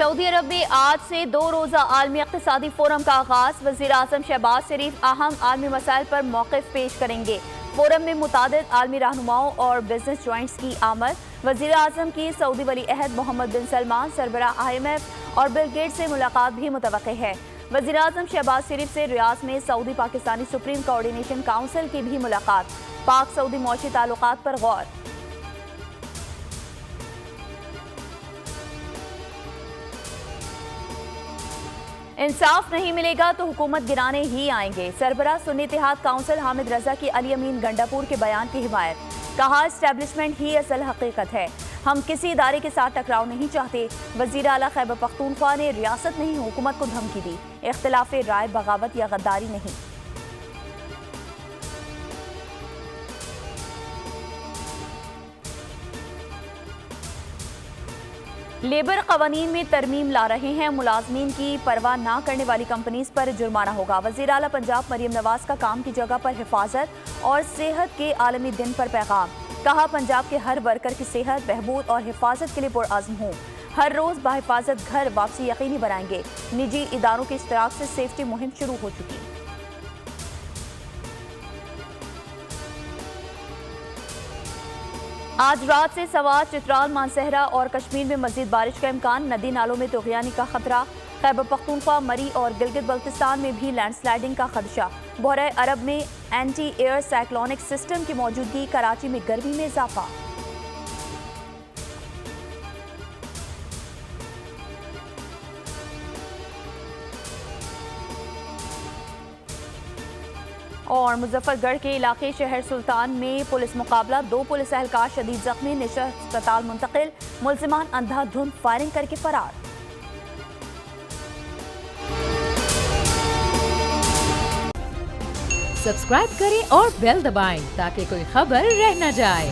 سعودی عرب میں آج سے 2 روزہ عالمی اقتصادی فورم کا آغاز۔ وزیر اعظم شہباز شریف اہم عالمی مسائل پر موقف پیش کریں گے۔ فورم میں متعدد عالمی رہنماؤں اور بزنس جوائنٹس کی آمد۔ وزیر اعظم کی سعودی ولی عہد محمد بن سلمان، سربراہ IMF اور بل گیٹس سے ملاقات بھی متوقع ہے۔ وزیر اعظم شہباز شریف سے ریاض میں سعودی پاکستانی سپریم کوآرڈینیشن کونسل کی بھی ملاقات۔ پاک سعودی معاشی تعلقات پر غور۔ انصاف نہیں ملے گا تو حکومت گرانے ہی آئیں گے۔ سربراہ سنی اتحاد کونسل حامد رضا کی علی امین گنڈاپور کے بیان کی حمایت۔ کہا اسٹیبلشمنٹ ہی اصل حقیقت ہے، ہم کسی ادارے کے ساتھ ٹکراؤ نہیں چاہتے۔ وزیر اعلیٰ خیبر پختونخوا نے ریاست نہیں حکومت کو دھمکی دی۔ اختلاف رائے بغاوت یا غداری نہیں۔ لیبر قوانین میں ترمیم لا رہے ہیں، ملازمین کی پرواہ نہ کرنے والی کمپنیز پر جرمانہ ہوگا۔ وزیر اعلیٰ پنجاب مریم نواز کا کام کی جگہ پر حفاظت اور صحت کے عالمی دن پر پیغام۔ کہا پنجاب کے ہر ورکر کی صحت، بہبود اور حفاظت کے لیے پرعزم ہوں۔ ہر روز بحفاظت گھر واپسی یقینی بنائیں گے۔ نجی اداروں کے اشتراک سے سیفٹی مہم شروع ہو چکی۔ آج رات سے سوات، چترال، مانسہرہ اور کشمیر میں مزید بارش کا امکان۔ ندی نالوں میں طغیانی کا خطرہ۔ خیبر پختونخوا، مری اور گلگت بلتستان میں بھی لینڈ سلائیڈنگ کا خدشہ۔ بحیرہ عرب میں اینٹی ایئر سائیکلونک سسٹم کی موجودگی۔ کراچی میں گرمی میں اضافہ۔ اور مظفر گڑھ کے علاقے شہر سلطان میں پولیس مقابلہ، 2 پولیس اہلکار شدید زخمی، نشست اسپتال منتقل۔ ملزمان اندھا دھند فائرنگ کر کے فرار۔ سبسکرائب کریں اور بیل دبائیں تاکہ کوئی خبر رہ نہ جائے۔